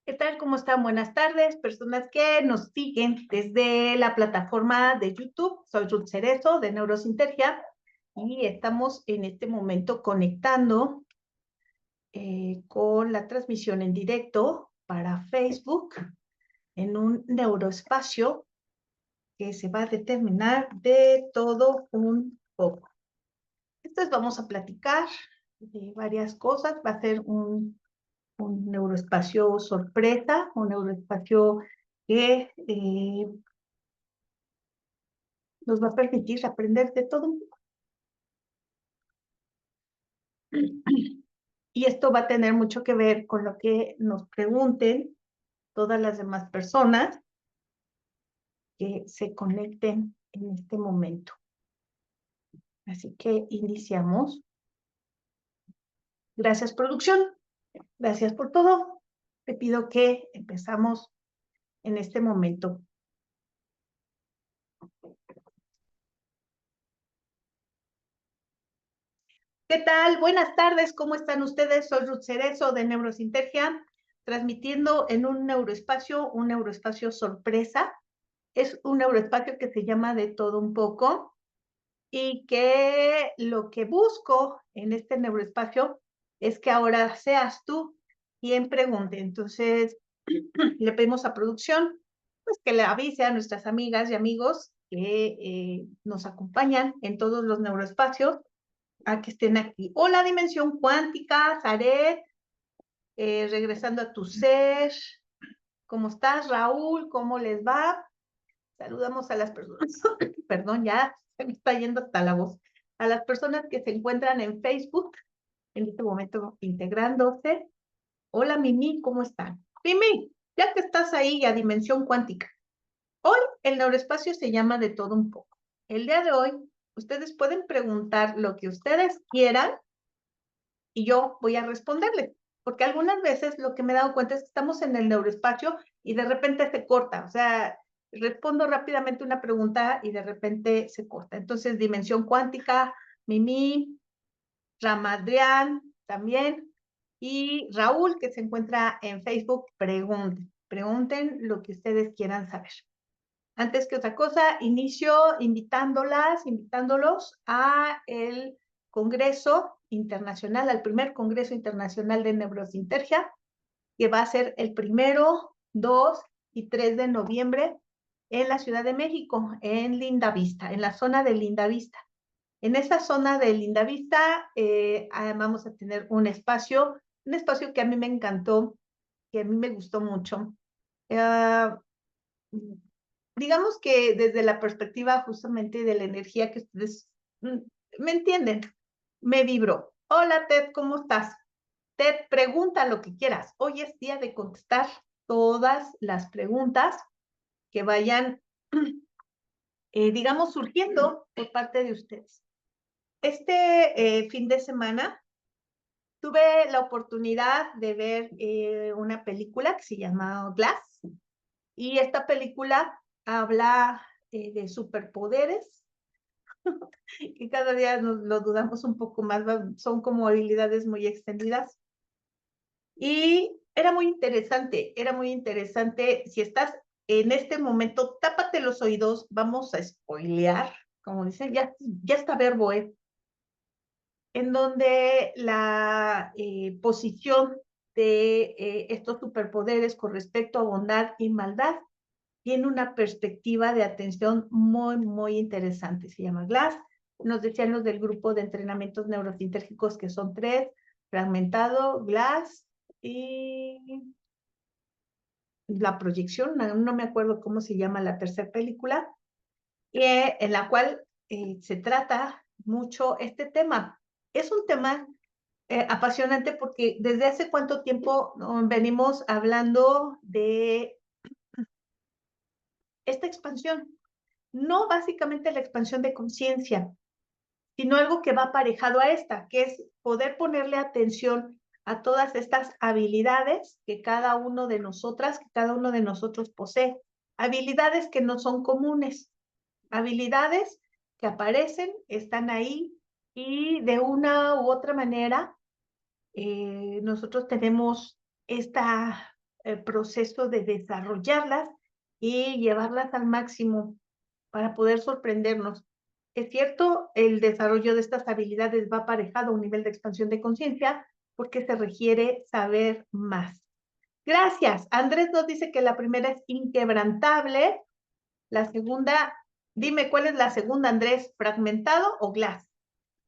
¿Qué tal? ¿Cómo están? Buenas tardes, personas que nos siguen desde la plataforma de YouTube. Soy Ruth Cerezo de Neurosintergia y estamos en este momento conectando con la transmisión en directo para Facebook en un neuroespacio que se va a determinar de todo un poco. Entonces vamos a platicar de varias cosas. Va a ser un neuroespacio sorpresa, un neuroespacio que nos va a permitir aprender de todo un poco. Y esto va a tener mucho que ver con lo que nos pregunten todas las demás personas que se conecten en este momento. Así que iniciamos. Gracias, producción. Gracias por todo. Te pido que empezamos en este momento. ¿Qué tal? Buenas tardes, ¿cómo están ustedes? Soy Ruth Cerezo de Neurosintergia, transmitiendo en un neuroespacio sorpresa. Es un neuroespacio que se llama De Todo Un Poco y que lo que busco en este neuroespacio es que ahora seas tú quien pregunte. Entonces, le pedimos a producción pues que le avise a nuestras amigas y amigos que nos acompañan en todos los neuroespacios a que estén aquí. Hola, dimensión cuántica, Zaret, regresando a tu ser. ¿Cómo estás, Raúl? ¿Cómo les va? Saludamos a las personas, perdón, ya se me está yendo hasta la voz, a las personas que se encuentran en Facebook, en este momento integrándose. Hola, Mimi, ¿cómo están? Mimi, ya que estás ahí a dimensión cuántica, hoy el neuroespacio se llama De Todo Un Poco. El día de hoy, ustedes pueden preguntar lo que ustedes quieran y yo voy a responderles. Porque algunas veces lo que me he dado cuenta es que estamos en el neuroespacio y de repente se corta. O sea, respondo rápidamente una pregunta y de repente se corta. Entonces, dimensión cuántica, Mimi, Ramadrián también, y Raúl, que se encuentra en Facebook, pregunten lo que ustedes quieran saber. Antes que otra cosa, inicio invitándolos a el Congreso Internacional, al primer Congreso Internacional de Neurosintergia, que va a ser el 1, 2 y 3 de noviembre en la Ciudad de México, en Lindavista, en la zona de Lindavista. En esa zona de Lindavista vamos a tener un espacio que a mí me encantó, que a mí me gustó mucho. Digamos que desde la perspectiva justamente de la energía que ustedes me entienden, me vibró. Hola Ted, ¿cómo estás? Ted, pregunta lo que quieras. Hoy es día de contestar todas las preguntas que vayan, digamos, surgiendo por parte de ustedes. Este fin de semana tuve la oportunidad de ver una película que se llama Glass, y esta película habla de superpoderes, que cada día nos lo dudamos un poco más, son como habilidades muy extendidas. Y era muy interesante. Si estás en este momento, tápate los oídos, vamos a spoilear, como dicen, ya está verbo, en donde la posición de estos superpoderes con respecto a bondad y maldad tiene una perspectiva de atención muy, muy interesante. Se llama Glass. Nos decían los del grupo de entrenamientos neurosintérgicos que son 3, fragmentado, Glass y la proyección, no me acuerdo cómo se llama la tercera película, en la cual se trata mucho este tema. Es un tema apasionante porque desde hace cuánto tiempo venimos hablando de esta expansión. No básicamente la expansión de conciencia, sino algo que va aparejado a esta, que es poder ponerle atención a todas estas habilidades que cada uno de nosotros posee. Habilidades que no son comunes, habilidades que aparecen, están ahí y de una u otra manera nosotros tenemos esta proceso de desarrollarlas y llevarlas al máximo para poder sorprendernos. Es cierto, el desarrollo de estas habilidades va aparejado a un nivel de expansión de conciencia porque se requiere saber más. Gracias. Andrés nos dice que la primera es inquebrantable. La segunda, dime cuál es la segunda, Andrés, fragmentado o glass.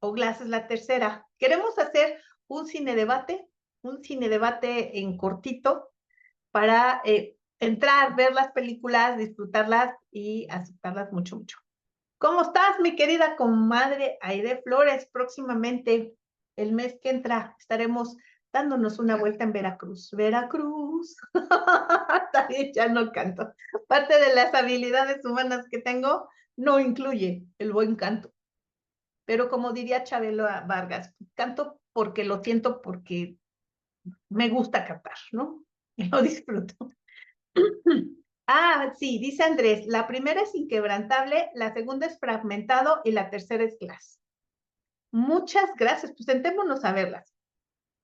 O glass es la tercera. Queremos hacer un cine debate en cortito para entrar, ver las películas, disfrutarlas y aceptarlas mucho, mucho. ¿Cómo estás, mi querida comadre Aide Flores? Próximamente, el mes que entra, estaremos dándonos una vuelta en Veracruz. Veracruz. Está bien, ya no canto. Parte de las habilidades humanas que tengo no incluye el buen canto. Pero como diría Chabelo Vargas, canto porque lo siento, porque me gusta cantar, ¿no? Y lo disfruto. Ah, sí, dice Andrés, la primera es inquebrantable, la segunda es fragmentado y la tercera es glass. Muchas gracias, pues sentémonos a verlas.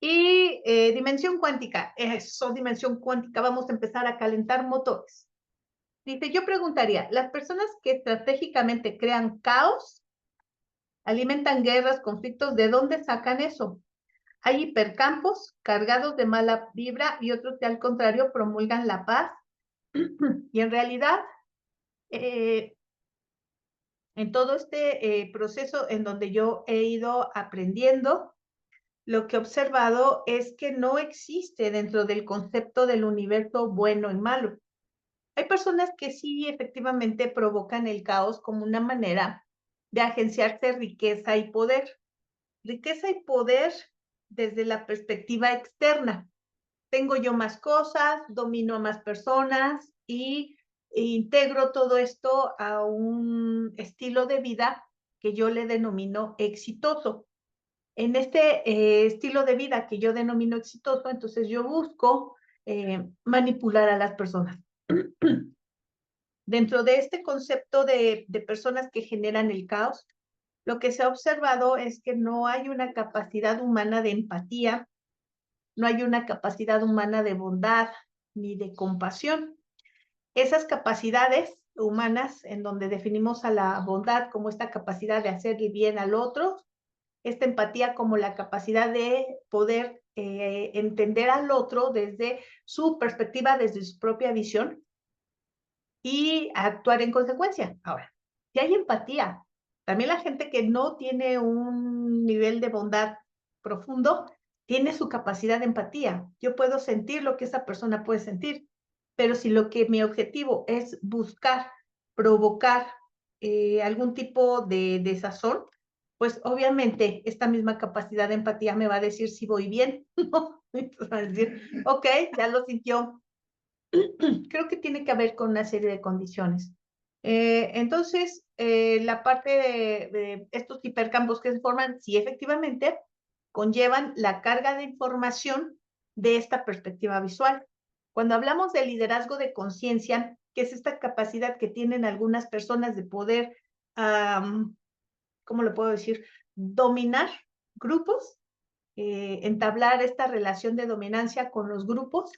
Y dimensión cuántica, eso, dimensión cuántica, vamos a empezar a calentar motores. Dice, yo preguntaría, ¿las personas que estratégicamente crean caos, alimentan guerras, conflictos, de dónde sacan eso? Hay hipercampos cargados de mala vibra y otros que al contrario promulgan la paz. Y en realidad, en todo este proceso en donde yo he ido aprendiendo, lo que he observado es que no existe dentro del concepto del universo bueno y malo. Hay personas que sí efectivamente provocan el caos como una manera de agenciarse riqueza y poder. Riqueza y poder desde la perspectiva externa. Tengo yo más cosas, domino a más personas y integro todo esto a un estilo de vida que yo le denomino exitoso. En este estilo de vida que yo denomino exitoso, entonces yo busco manipular a las personas. Dentro de este concepto de personas que generan el caos, lo que se ha observado es que no hay una capacidad humana de empatía, no hay una capacidad humana de bondad ni de compasión. Esas capacidades humanas en donde definimos a la bondad como esta capacidad de hacer el bien al otro, esta empatía como la capacidad de poder entender al otro desde su perspectiva, desde su propia visión y actuar en consecuencia. Ahora, si hay empatía, también la gente que no tiene un nivel de bondad profundo, tiene su capacidad de empatía. Yo puedo sentir lo que esa persona puede sentir, pero si lo que mi objetivo es buscar, provocar algún tipo de desazón, pues obviamente esta misma capacidad de empatía me va a decir si voy bien, ¿no? Entonces va a decir, ok, ya lo sintió. Creo que tiene que ver con una serie de condiciones. Entonces, la parte de estos hipercampos que se forman, sí, efectivamente, conllevan la carga de información de esta perspectiva visual. Cuando hablamos de liderazgo de conciencia, que es esta capacidad que tienen algunas personas de poder, ¿cómo lo puedo decir? Dominar grupos, entablar esta relación de dominancia con los grupos.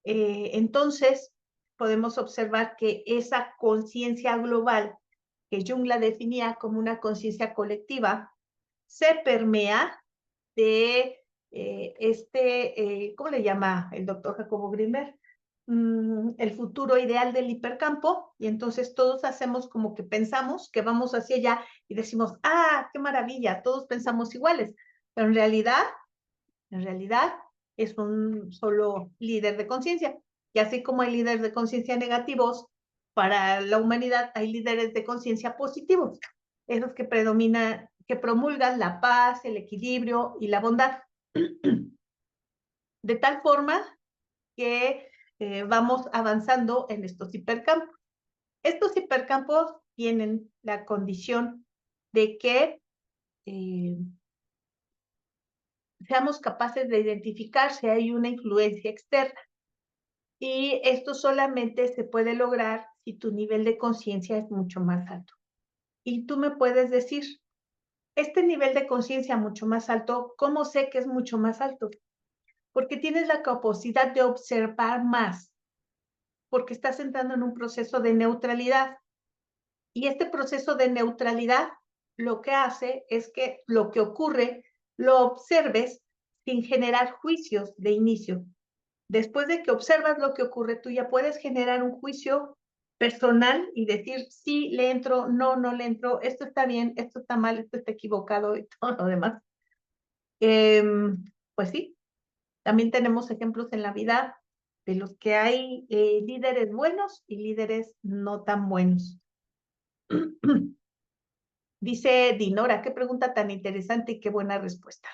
Entonces, podemos observar que esa conciencia global, que Jung la definía como una conciencia colectiva, se permea de ¿cómo le llama el doctor Jacobo Grimberg? El futuro ideal del hipercampo, y entonces todos hacemos como que pensamos que vamos hacia allá y decimos, ah, qué maravilla, todos pensamos iguales, pero en realidad es un solo líder de conciencia. Y así como hay líderes de conciencia negativos, para la humanidad hay líderes de conciencia positivos, esos que predominan, que promulgan la paz, el equilibrio y la bondad. De tal forma que vamos avanzando en estos hipercampos. Estos hipercampos tienen la condición de que seamos capaces de identificar si hay una influencia externa. Y esto solamente se puede lograr si tu nivel de conciencia es mucho más alto. Y tú me puedes decir, este nivel de conciencia mucho más alto, ¿cómo sé que es mucho más alto? porque tienes la capacidad de observar más, porque estás entrando en un proceso de neutralidad. Y este proceso de neutralidad lo que hace es que lo que ocurre lo observes sin generar juicios de inicio. Después de que observas lo que ocurre, tú ya puedes generar un juicio personal y decir, sí, le entro, no, no le entro, esto está bien, esto está mal, esto está equivocado y todo lo demás. Pues sí, también tenemos ejemplos en la vida de los que hay líderes buenos y líderes no tan buenos. Dice Dinora, qué pregunta tan interesante y qué buena respuesta.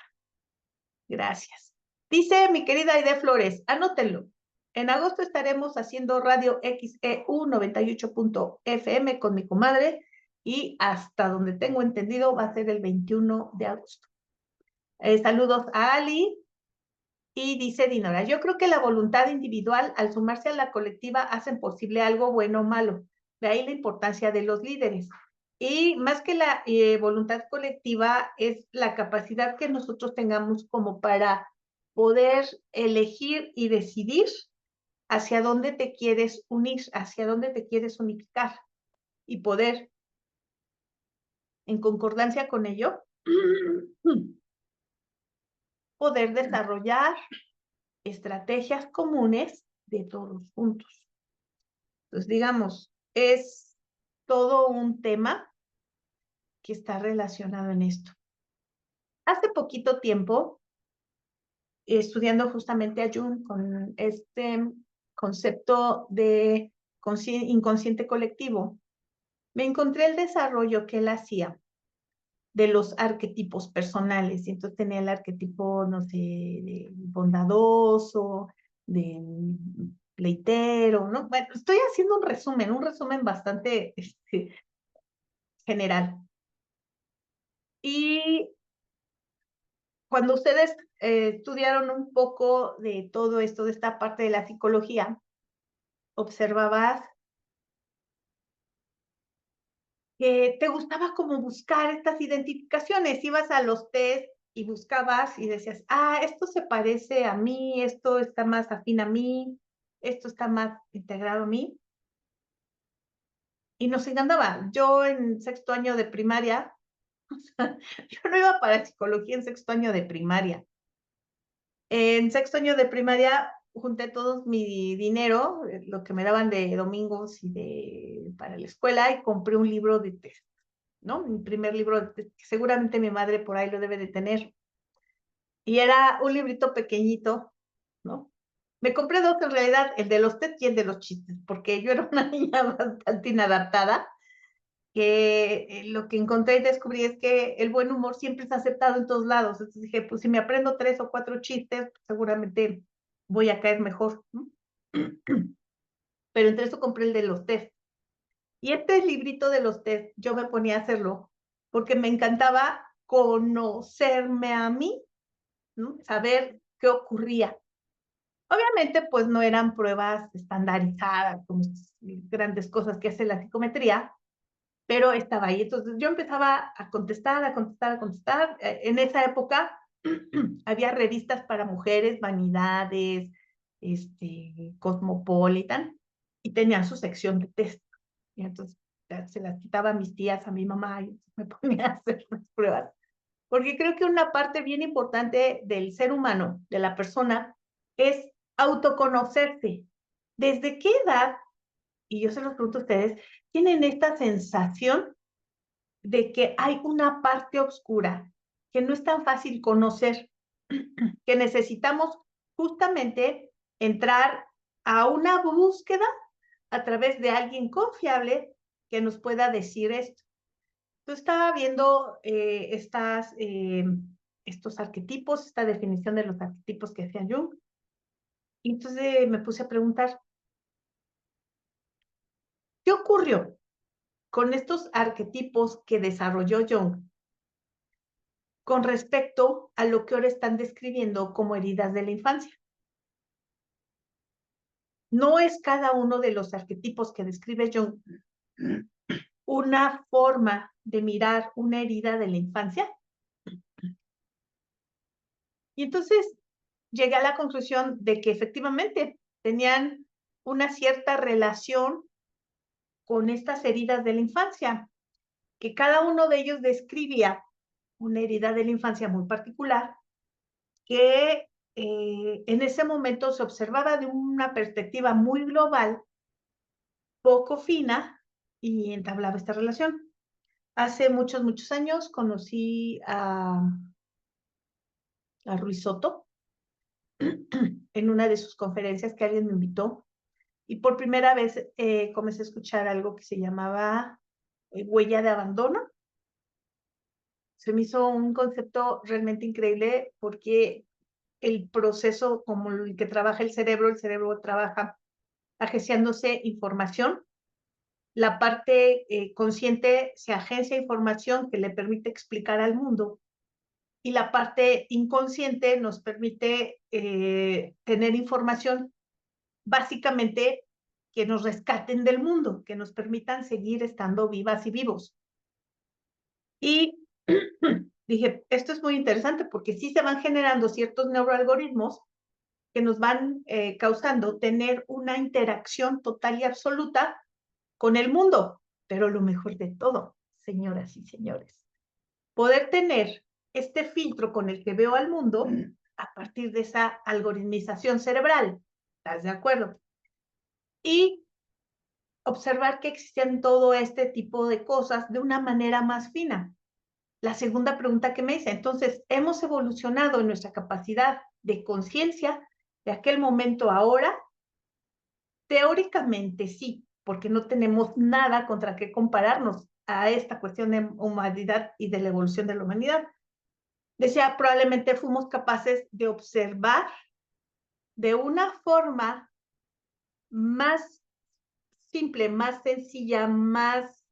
Gracias. Dice mi querida Aide Flores, anótenlo. En agosto estaremos haciendo Radio XEU 98.fm con mi comadre y hasta donde tengo entendido va a ser el 21 de agosto. Saludos a Ali y dice Dinora, yo creo que la voluntad individual al sumarse a la colectiva hacen posible algo bueno o malo. De ahí la importancia de los líderes. Y más que la voluntad colectiva es la capacidad que nosotros tengamos como para poder elegir y decidir hacia dónde te quieres unir, hacia dónde te quieres unificar y poder, en concordancia con ello, poder desarrollar estrategias comunes de todos juntos. Entonces, digamos, es todo un tema que está relacionado en esto. Hace poquito tiempo, estudiando justamente a Jung con este concepto de inconsciente colectivo, me encontré el desarrollo que él hacía de los arquetipos personales. Y entonces tenía el arquetipo, no sé, de bondadoso, de pleitero, ¿no? Bueno, estoy haciendo un resumen bastante general. Y cuando ustedes estudiaron un poco de todo esto, de esta parte de la psicología, observabas que te gustaba como buscar estas identificaciones, ibas a los test y buscabas y decías, ah, esto se parece a mí, esto está más afín a mí, esto está más integrado a mí. Y nos encantaba. Yo en sexto año de primaria, yo no iba para psicología en sexto año de primaria. En sexto año de primaria junté todo mi dinero, lo que me daban de domingos y para la escuela, y compré un libro de test, ¿no? Mi primer libro, que seguramente mi madre por ahí lo debe de tener. Y era un librito pequeñito, ¿no? Me compré dos en realidad, el de los test y el de los chistes, porque yo era una niña bastante inadaptada, que lo que encontré y descubrí es que el buen humor siempre es aceptado en todos lados. Entonces dije, pues si me aprendo 3 o 4 chistes, seguramente voy a caer mejor, ¿no? Pero entre eso compré el de los test. Y este librito de los test, yo me ponía a hacerlo porque me encantaba conocerme a mí, ¿no? Saber qué ocurría. Obviamente, pues no eran pruebas estandarizadas, como grandes cosas que hace la psicometría, pero estaba ahí. Entonces yo empezaba a contestar, a contestar, a contestar. En esa época había revistas para mujeres, Vanidades, Cosmopolitan, y tenían su sección de test. Y entonces se las quitaba a mis tías, a mi mamá, y me ponía a hacer las pruebas. Porque creo que una parte bien importante del ser humano, de la persona, es autoconocerse. ¿Desde qué edad, y yo se los pregunto a ustedes, tienen esta sensación de que hay una parte oscura que no es tan fácil conocer, que necesitamos justamente entrar a una búsqueda a través de alguien confiable que nos pueda decir esto? Yo estaba viendo estos arquetipos, esta definición de los arquetipos que hacía Jung, y entonces me puse a preguntar, ¿qué ocurrió con estos arquetipos que desarrolló Jung con respecto a lo que ahora están describiendo como heridas de la infancia? ¿No es cada uno de los arquetipos que describe Jung una forma de mirar una herida de la infancia? Y entonces llegué a la conclusión de que efectivamente tenían una cierta relación con estas heridas de la infancia, que cada uno de ellos describía una herida de la infancia muy particular, que en ese momento se observaba de una perspectiva muy global, poco fina, y entablaba esta relación. Hace muchos, muchos años conocí a Ruiz Soto en una de sus conferencias que alguien me invitó, y por primera vez comencé a escuchar algo que se llamaba huella de abandono. Se me hizo un concepto realmente increíble porque el proceso como el que trabaja el cerebro trabaja agenciándose información. La parte consciente se agencia información que le permite explicar al mundo, y la parte inconsciente nos permite tener información básicamente que nos rescaten del mundo, que nos permitan seguir estando vivas y vivos. Y dije, esto es muy interesante porque sí se van generando ciertos neuroalgoritmos que nos van causando tener una interacción total y absoluta con el mundo. Pero lo mejor de todo, señoras y señores, poder tener este filtro con el que veo al mundo a partir de esa algoritmización cerebral. ¿Estás de acuerdo? Y observar que existen todo este tipo de cosas de una manera más fina. La segunda pregunta que me hice, entonces, ¿hemos evolucionado en nuestra capacidad de conciencia de aquel momento a ahora? Teóricamente sí, porque no tenemos nada contra qué compararnos a esta cuestión de humanidad y de la evolución de la humanidad. Decía, probablemente fuimos capaces de observar de una forma más simple, más sencilla, más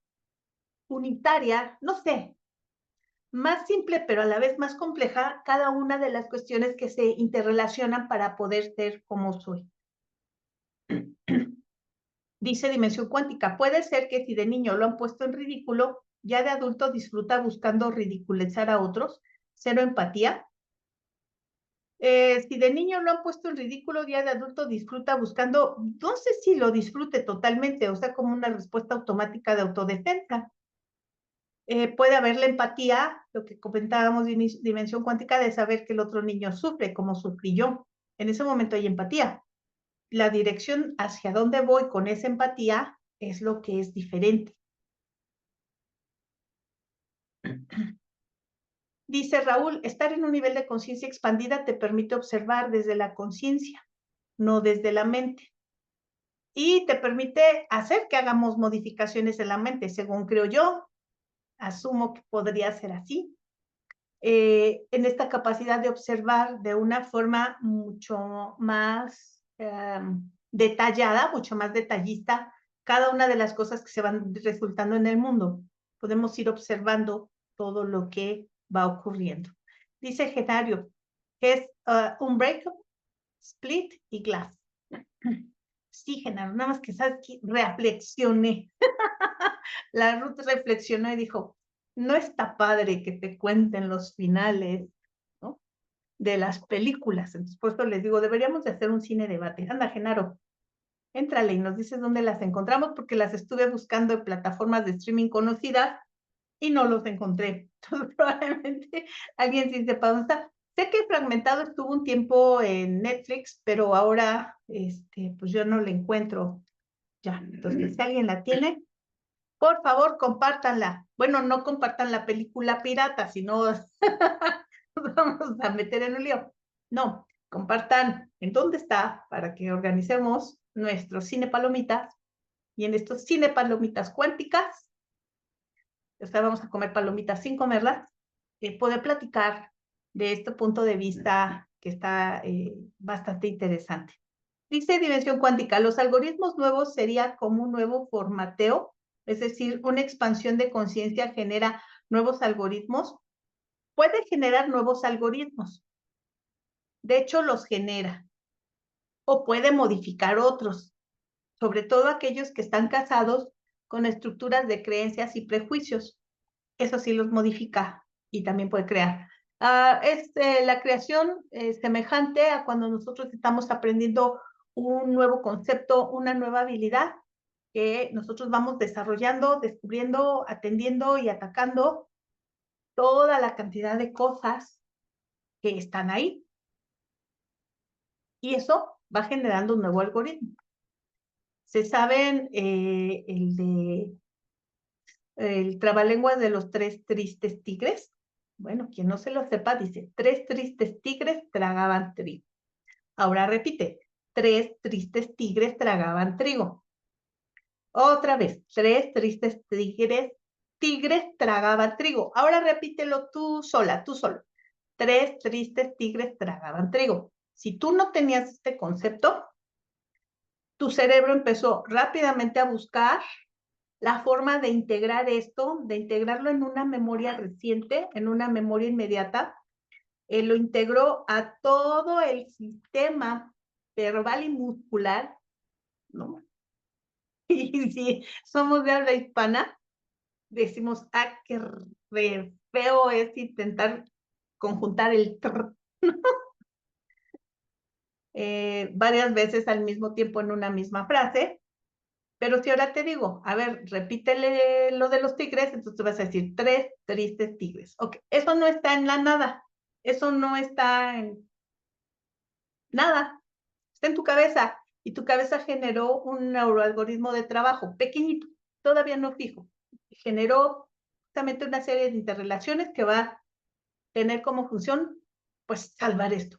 unitaria, no sé, más simple, pero a la vez más compleja, cada una de las cuestiones que se interrelacionan para poder ser como soy. Dice Dimensión Cuántica, puede ser que si de niño lo han puesto en ridículo, ya de adulto disfruta buscando ridiculizar a otros, cero empatía. Si de niño lo han puesto en ridículo, ya de adulto disfruta buscando, no sé si lo disfrute totalmente, o sea, como una respuesta automática de autodefensa. Puede haber la empatía, lo que comentábamos de Dimensión Cuántica, de saber que el otro niño sufre como sufrí yo. En ese momento hay empatía. La dirección hacia dónde voy con esa empatía es lo que es diferente. Dice Raúl, estar en un nivel de conciencia expandida te permite observar desde la conciencia, no desde la mente. Y te permite hacer que hagamos modificaciones en la mente, según creo yo. Asumo que podría ser así. En esta capacidad de observar de una forma mucho más detallada, mucho más detallista, cada una de las cosas que se van resultando en el mundo. Podemos ir observando todo lo que va ocurriendo. Dice Genario, que es Unbreakable, Split y Glass. Sí, Genaro, nada más que sabes que reflexioné. La Ruth reflexionó y dijo, no está padre que te cuenten los finales, ¿no?, de las películas. Entonces, por eso les digo, deberíamos de hacer un cine debate. Anda, Genaro, éntrale y nos dices dónde las encontramos, porque las estuve buscando en plataformas de streaming conocidas y no los encontré. Entonces, probablemente alguien sí sepa dónde está. Sé que Fragmentado estuvo un tiempo en Netflix, pero ahora, pues yo no la encuentro ya. Entonces, si alguien la tiene, por favor, compártanla. Bueno, no compartan la película pirata, sino nos vamos a meter en un lío. No, compartan en dónde está para que organicemos nuestros cine palomitas, y en estos cine palomitas cuánticas, o sea, vamos a comer palomitas sin comerlas, poder platicar de este punto de vista que está bastante interesante. Dice Dimensión Cuántica, los algoritmos nuevos sería como un nuevo formateo, es decir, una expansión de conciencia genera nuevos algoritmos. Puede generar nuevos algoritmos, de hecho los genera, o puede modificar otros, sobre todo aquellos que están casados con estructuras de creencias y prejuicios. Eso sí los modifica y también puede crear. La creación semejante a cuando nosotros estamos aprendiendo un nuevo concepto, una nueva habilidad que nosotros vamos desarrollando, descubriendo, atendiendo y atacando toda la cantidad de cosas que están ahí. Y eso va generando un nuevo algoritmo. Se saben el trabalenguas de los 3 tristes tigres. Bueno, quien no se lo sepa dice, 3 tristes tigres tragaban trigo. Ahora repite, 3 tristes tigres tragaban trigo. Otra vez, 3 tristes tigres tragaban trigo. Ahora repítelo tú sola, tú solo. 3 tristes tigres tragaban trigo. Si tú no tenías este concepto, tu cerebro empezó rápidamente a buscar la forma de integrar esto, de integrarlo en una memoria reciente, en una memoria inmediata. Lo integró a todo el sistema verbal y muscular, ¿no? Y si somos de habla hispana, decimos, qué re feo es intentar conjuntar el tr varias veces al mismo tiempo en una misma frase. Pero si ahora te digo, a ver, repítele lo de los tigres, entonces tú vas a decir 3 tristes tigres. Ok, eso no está en la nada. Eso no está en nada. Está en tu cabeza. Y tu cabeza generó un neuroalgoritmo de trabajo pequeñito, todavía no fijo. Generó justamente una serie de interrelaciones que va a tener como función, pues, salvar esto.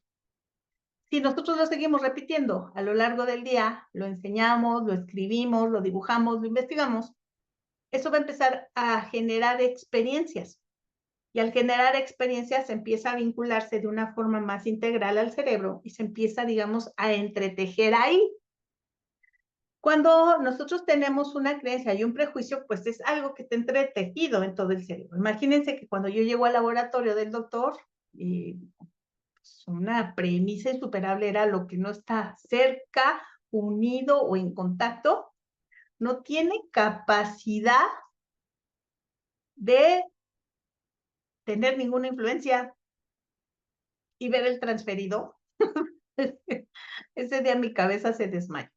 Si nosotros lo seguimos repitiendo a lo largo del día, lo enseñamos, lo escribimos, lo dibujamos, lo investigamos, eso va a empezar a generar experiencias. Y al generar experiencias se empieza a vincularse de una forma más integral al cerebro y se empieza, digamos, a entretejer ahí. Cuando nosotros tenemos una creencia y un prejuicio, pues es algo que está entretejido en todo el cerebro. Imagínense que cuando yo llego al laboratorio del doctor, pues una premisa insuperable era lo que no está cerca, unido o en contacto, no tiene capacidad de tener ninguna influencia y ver el transferido. Ese día mi cabeza se desmayó,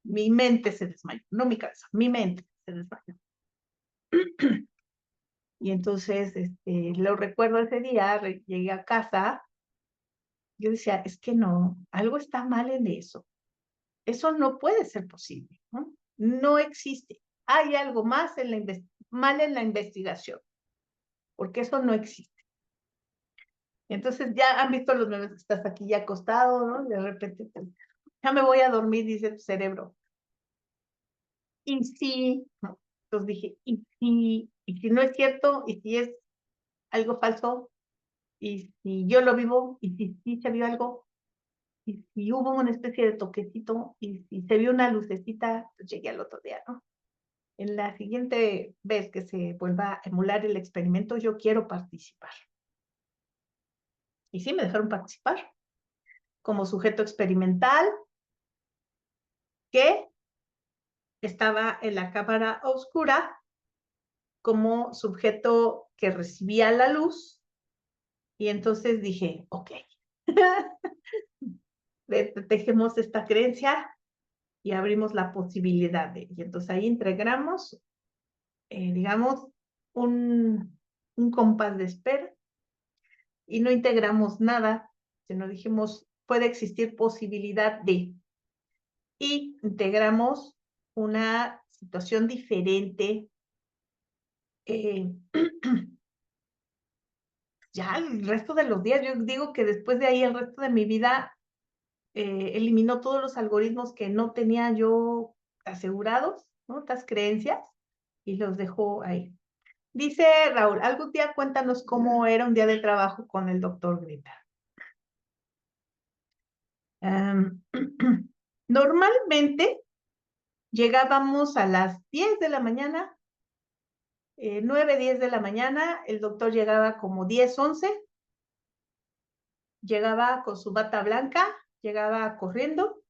mi mente se desmayó, no mi cabeza, mi mente se desmayó. Y entonces, lo recuerdo ese día, llegué a casa, yo decía, es que no, algo está mal en eso no puede ser posible, ¿no? No existe, hay algo más mal en la investigación, porque eso no existe. Entonces ya han visto los memes que estás aquí ya acostado, ¿no? De repente, pues, ya me voy a dormir, dice tu cerebro. Y sí, ¿no? Entonces dije, y si no es cierto, y si es algo falso, y si yo lo vivo, y si sí se vio algo, y si hubo una especie de toquecito, y si se vio una lucecita, pues llegué al otro día, ¿no? En la siguiente vez que se vuelva a emular el experimento, yo quiero participar. Y sí, me dejaron participar como sujeto experimental que estaba en la cámara oscura como sujeto que recibía la luz. Y entonces dije, ok, dejemos esta creencia y abrimos la posibilidad y entonces ahí integramos, digamos, un compás de espera y no integramos nada, sino dijimos, puede existir posibilidad de, y integramos una situación diferente. Eh, ya el resto de los días, yo digo que después de ahí el resto de mi vida eliminó todos los algoritmos que no tenía yo asegurados, ¿no? Estas creencias, y los dejó ahí. Dice Raúl, algún día cuéntanos cómo era un día de trabajo con el doctor Grita. Normalmente llegábamos a las 10 de la mañana, 9, 10 de la mañana, el doctor llegaba como 10, 11, llegaba con su bata blanca, llegaba corriendo,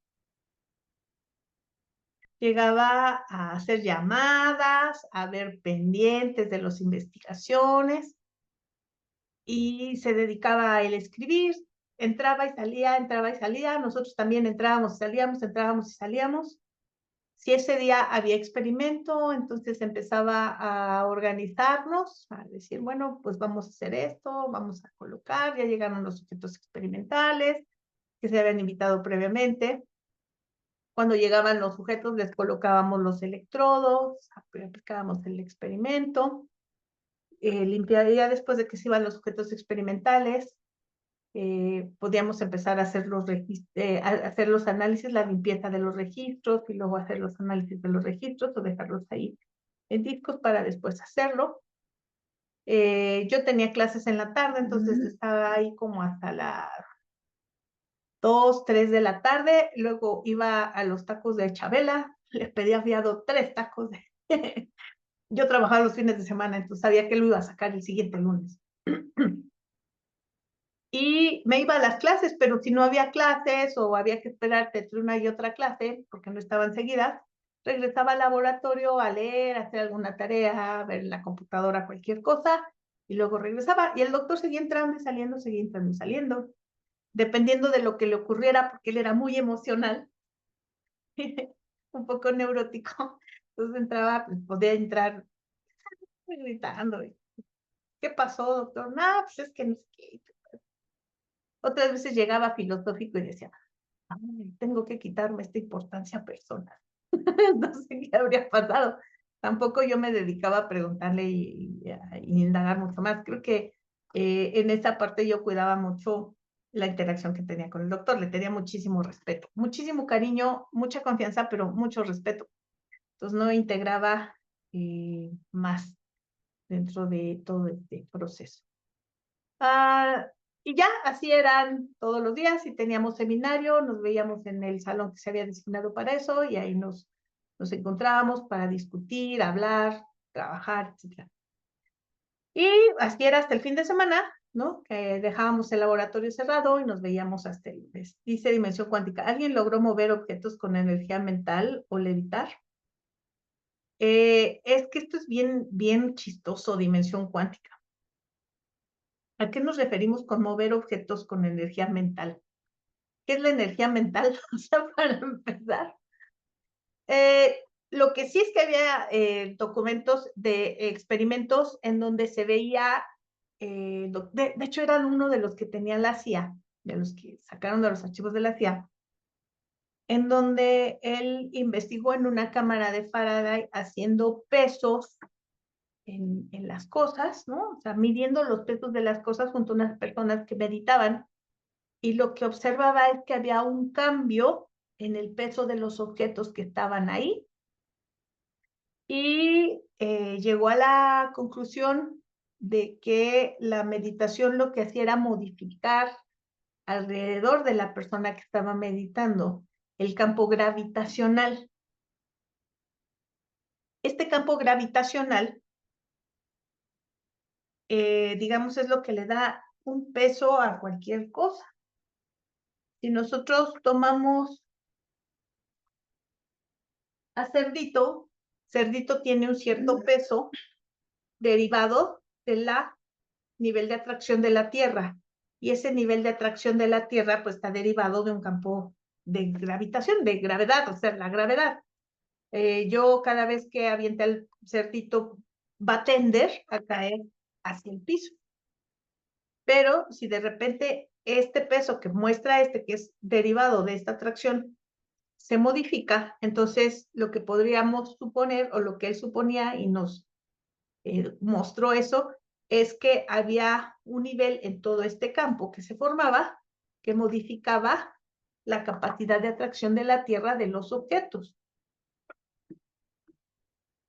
llegaba a hacer llamadas, a ver pendientes de las investigaciones, y se dedicaba a él escribir, entraba y salía, nosotros también entrábamos y salíamos, entrábamos y salíamos. Si ese día había experimento, entonces empezaba a organizarnos, a decir, bueno, pues vamos a hacer esto, vamos a colocar, ya llegaron los sujetos experimentales que se habían invitado previamente. Cuando llegaban los sujetos, les colocábamos los electrodos, aplicábamos el experimento, limpiaría después de que se iban los sujetos experimentales, podíamos empezar a hacer hacer los análisis, la limpieza de los registros y luego hacer los análisis de los registros o dejarlos ahí en discos para después hacerlo. Yo tenía clases en la tarde, entonces estaba ahí como hasta las 2, 3 de la tarde, luego iba a los tacos de Chabela, les pedía fiado 3 tacos de... Yo trabajaba los fines de semana, entonces sabía que lo iba a sacar el siguiente lunes. Y me iba a las clases, pero si no había clases o había que esperarte entre una y otra clase, porque no estaban seguidas, regresaba al laboratorio a leer, a hacer alguna tarea, a ver en la computadora cualquier cosa, y luego regresaba. Y el doctor seguía entrando y saliendo, seguía entrando y saliendo, dependiendo de lo que le ocurriera, porque él era muy emocional, un poco neurótico. Entonces entraba, pues podía entrar gritando. ¿Qué pasó, doctor? No, pues es que no sé qué. Otras veces llegaba filosófico y decía, ay, tengo que quitarme esta importancia personal. No sé qué habría pasado. Tampoco yo me dedicaba a preguntarle a indagar mucho más. Creo que en esa parte yo cuidaba mucho la interacción que tenía con el doctor. Le tenía muchísimo respeto, muchísimo cariño, mucha confianza, pero mucho respeto. Entonces no integraba más dentro de todo este proceso. Ah, y ya, así eran todos los días, y teníamos seminario, nos veíamos en el salón que se había designado para eso, y ahí nos encontrábamos para discutir, hablar, trabajar, etc. Y así era hasta el fin de semana, ¿no? Que dejábamos el laboratorio cerrado y nos veíamos hasta el lunes. Dice dimensión cuántica, ¿alguien logró mover objetos con energía mental o levitar? Es que esto es bien chistoso, dimensión cuántica. ¿A qué nos referimos con mover objetos con energía mental? ¿Qué es la energía mental? O sea, para empezar. Lo que sí es que había documentos de experimentos en donde se veía, de hecho eran uno de los que tenía la CIA, de los que sacaron de los archivos de la CIA, en donde él investigó en una cámara de Faraday haciendo pesos en las cosas, ¿no? O sea, midiendo los pesos de las cosas junto a unas personas que meditaban, y lo que observaba es que había un cambio en el peso de los objetos que estaban ahí, y llegó a la conclusión de que la meditación lo que hacía era modificar alrededor de la persona que estaba meditando el campo gravitacional. Este campo gravitacional, digamos, es lo que le da un peso a cualquier cosa. Si nosotros tomamos a Cerdito, Cerdito tiene un cierto peso derivado del nivel de atracción de la Tierra. Y ese nivel de atracción de la Tierra pues está derivado de un campo de gravitación, de gravedad, o sea, la gravedad. Yo cada vez que avienta el cerdito va a tender a caer hacia el piso. Pero si de repente este peso que muestra que es derivado de esta atracción, se modifica, entonces lo que podríamos suponer, o lo que él suponía y nos mostró eso, es que había un nivel en todo este campo que se formaba, que modificaba la capacidad de atracción de la Tierra de los objetos.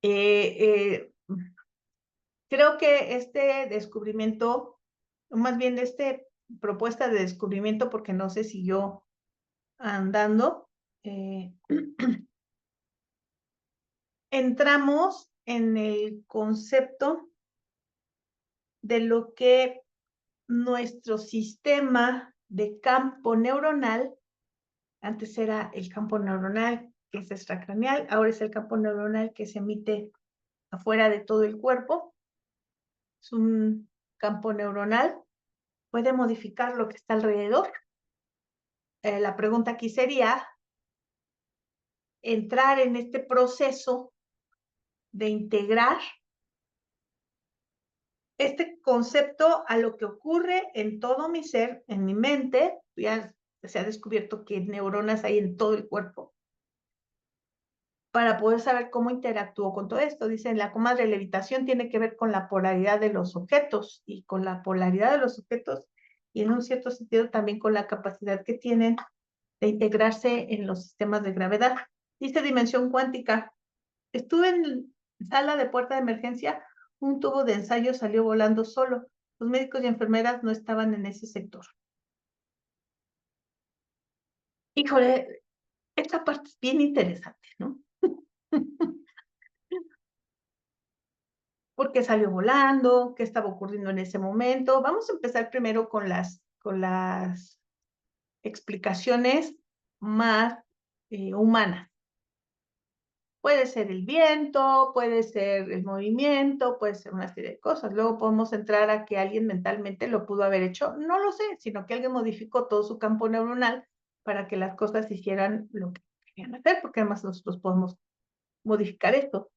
Creo que este descubrimiento, más bien esta propuesta de descubrimiento, porque no se siguió andando, entramos en el concepto de lo que nuestro sistema de campo neuronal, antes era el campo neuronal que es extracraneal, ahora es el campo neuronal que se emite afuera de todo el cuerpo. Es un campo neuronal puede modificar lo que está alrededor. La pregunta aquí sería entrar en este proceso de integrar este concepto a lo que ocurre en todo mi ser, en mi mente. Ya se ha descubierto que neuronas hay en todo el cuerpo, para poder saber cómo interactúo con todo esto. Dicen, la comadre, levitación tiene que ver con la polaridad de los objetos, y con la polaridad de los objetos, y en un cierto sentido también con la capacidad que tienen de integrarse en los sistemas de gravedad. Dice dimensión cuántica. Estuve en sala de puerta de emergencia, un tubo de ensayo salió volando solo. Los médicos y enfermeras no estaban en ese sector. Híjole, esta parte es bien interesante, ¿no? ¿Por qué salió volando? ¿Qué estaba ocurriendo en ese momento? Vamos a empezar primero con las explicaciones más humanas. Puede ser el viento, puede ser el movimiento, puede ser una serie de cosas. Luego podemos entrar a que alguien mentalmente lo pudo haber hecho, no lo sé, sino que alguien modificó todo su campo neuronal para que las cosas hicieran lo que querían hacer, porque además nosotros podemos modificar esto.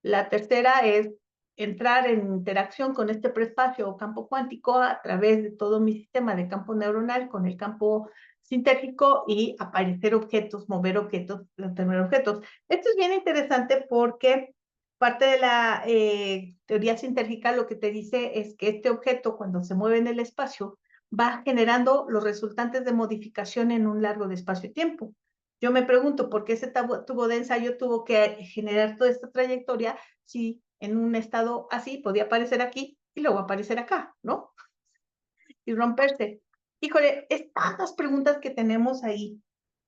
La tercera es entrar en interacción con este preespacio o campo cuántico a través de todo mi sistema de campo neuronal con el campo sintérgico y aparecer objetos, mover objetos, tener objetos. Esto es bien interesante porque parte de la teoría sintérgica lo que te dice es que este objeto, cuando se mueve en el espacio, va generando los resultantes de modificación en un largo de espacio-tiempo. Yo me pregunto por qué ese tubo de ensayo tuvo que generar toda esta trayectoria si en un estado así podía aparecer aquí y luego aparecer acá, ¿no? Y romperse. Híjole, es tantas preguntas que tenemos ahí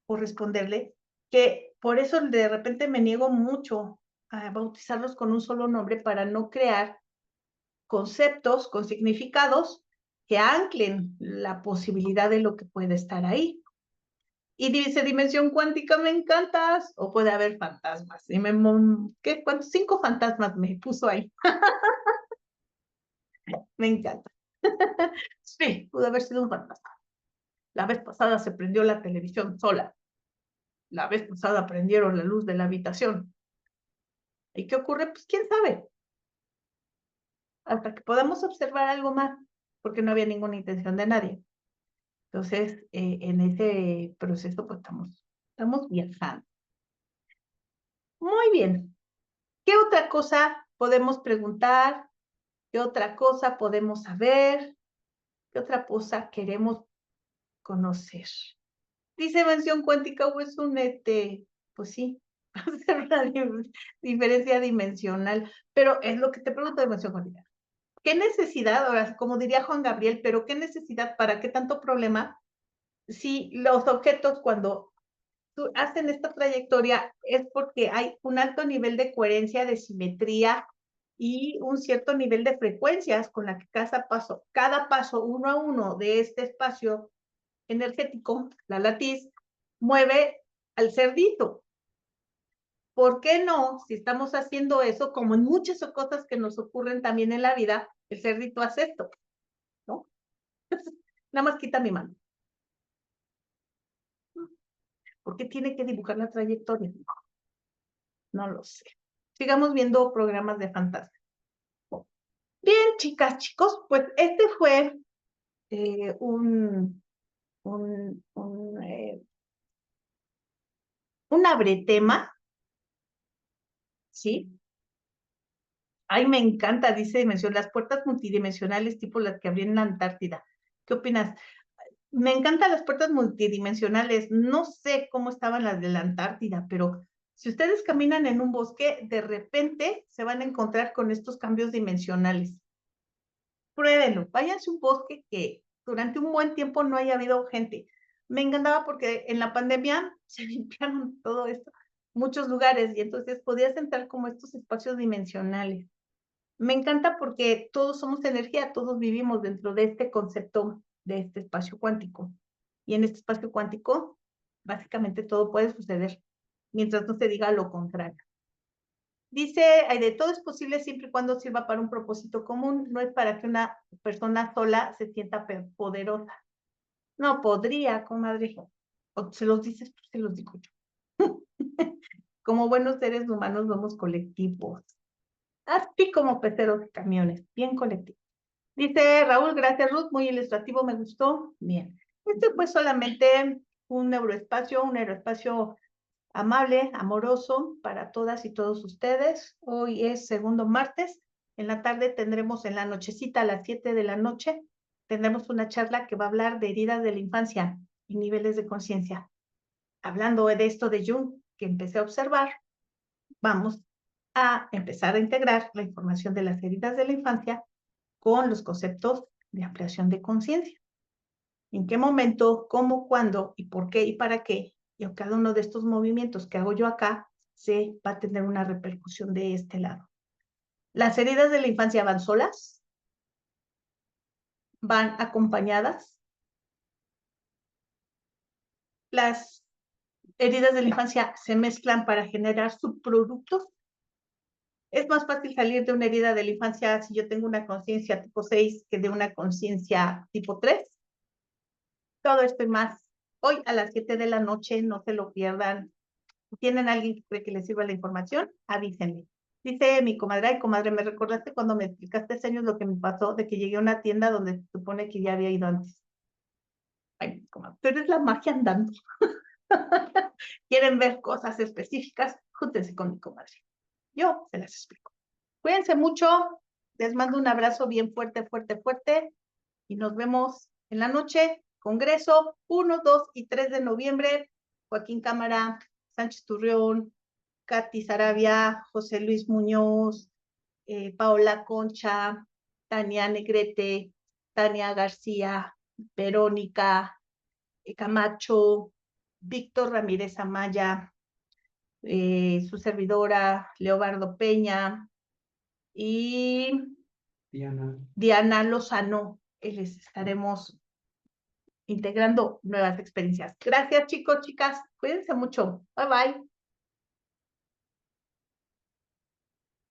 por responderle, que por eso de repente me niego mucho a bautizarlos con un solo nombre para no crear conceptos con significados que anclen la posibilidad de lo que puede estar ahí. Y dice, dimensión cuántica, me encantas, o puede haber fantasmas. Y ¿qué? ¿Cuántos? 5 fantasmas me puso ahí. Me encanta. Sí, pudo haber sido un fantasma. La vez pasada se prendió la televisión sola. La vez pasada prendieron la luz de la habitación. ¿Y qué ocurre? Pues quién sabe. Hasta que podamos observar algo más, porque no había ninguna intención de nadie. Entonces, en ese proceso, pues estamos viajando. Muy bien. ¿Qué otra cosa podemos preguntar? ¿Qué otra cosa podemos saber? ¿Qué otra cosa queremos conocer? Dice mención cuántica o es un pues sí, hacer una diferencia dimensional, pero es lo que te pregunto de mención cuántica. ¿Qué necesidad, ahora, como diría Juan Gabriel, pero qué necesidad, para qué tanto problema, si los objetos cuando hacen esta trayectoria es porque hay un alto nivel de coherencia, de simetría y un cierto nivel de frecuencias con la que cada paso uno a uno de este espacio energético, la latiz, mueve al cerdito? ¿Por qué no, si estamos haciendo eso, como en muchas cosas que nos ocurren también en la vida, el cerdito hace esto, ¿no? Nada más quita mi mano. ¿Por qué tiene que dibujar la trayectoria? No lo sé. Sigamos viendo programas de fantasía. Bien, chicas, chicos, pues este fue un abretema, ¿sí? Ay, me encanta, dice Dimensión, las puertas multidimensionales tipo las que abrí en la Antártida. ¿Qué opinas? Me encantan las puertas multidimensionales. No sé cómo estaban las de la Antártida, pero si ustedes caminan en un bosque, de repente se van a encontrar con estos cambios dimensionales. Pruébenlo, váyanse a un bosque que durante un buen tiempo no haya habido gente. Me encantaba porque en la pandemia se limpiaron todo esto, muchos lugares, y entonces podías entrar como estos espacios dimensionales. Me encanta porque todos somos energía, todos vivimos dentro de este concepto de este espacio cuántico. Y en este espacio cuántico, básicamente todo puede suceder, mientras no se diga lo contrario. Dice, de todo es posible siempre y cuando sirva para un propósito común, no es para que una persona sola se sienta poderosa. No podría, comadre. O se los dices tú, se los digo yo. Como buenos seres humanos somos colectivos. Así como peceros de camiones, bien colectivos. Dice Raúl, gracias Ruth, muy ilustrativo, me gustó. Bien. Este fue solamente un aeroespacio amable, amoroso para todas y todos ustedes. Hoy es segundo martes. En la tarde tendremos, en la nochecita a las 7 de la noche, tendremos una charla que va a hablar de heridas de la infancia y niveles de conciencia. Hablando de esto de Jung, que empecé a observar, vamos a empezar a integrar la información de las heridas de la infancia con los conceptos de ampliación de conciencia. ¿En qué momento, cómo, cuándo y por qué y para qué? Y en cada uno de estos movimientos que hago yo acá, se va a tener una repercusión de este lado. Las heridas de la infancia van solas, van acompañadas. Las heridas de la infancia se mezclan para generar subproductos. Es más fácil salir de una herida de la infancia si yo tengo una conciencia tipo 6 que de una conciencia tipo 3. Todo esto y más hoy a las 7 de la noche, no se lo pierdan. Si tienen alguien que cree que les sirva la información, avísenme. Dice mi comadre, ay comadre, me recordaste cuando me explicaste hace años lo que me pasó, de que llegué a una tienda donde se supone que ya había ido antes. Ay, comadre, pero es la magia andando. ¿Quieren ver cosas específicas? Júntense con mi comadre. Yo se las explico. Cuídense mucho, les mando un abrazo bien fuerte, fuerte, fuerte y nos vemos en la noche. Congreso 1, 2 y 3 de noviembre. Joaquín Cámara, Sánchez Turrión, Katy Sarabia, José Luis Muñoz, Paola Concha, Tania Negrete, Tania García, Verónica Camacho, Víctor Ramírez Amaya, su servidora Leobardo Peña y Diana Lozano. Les estaremos integrando nuevas experiencias. Gracias, chicos, chicas. Cuídense mucho. Bye, bye.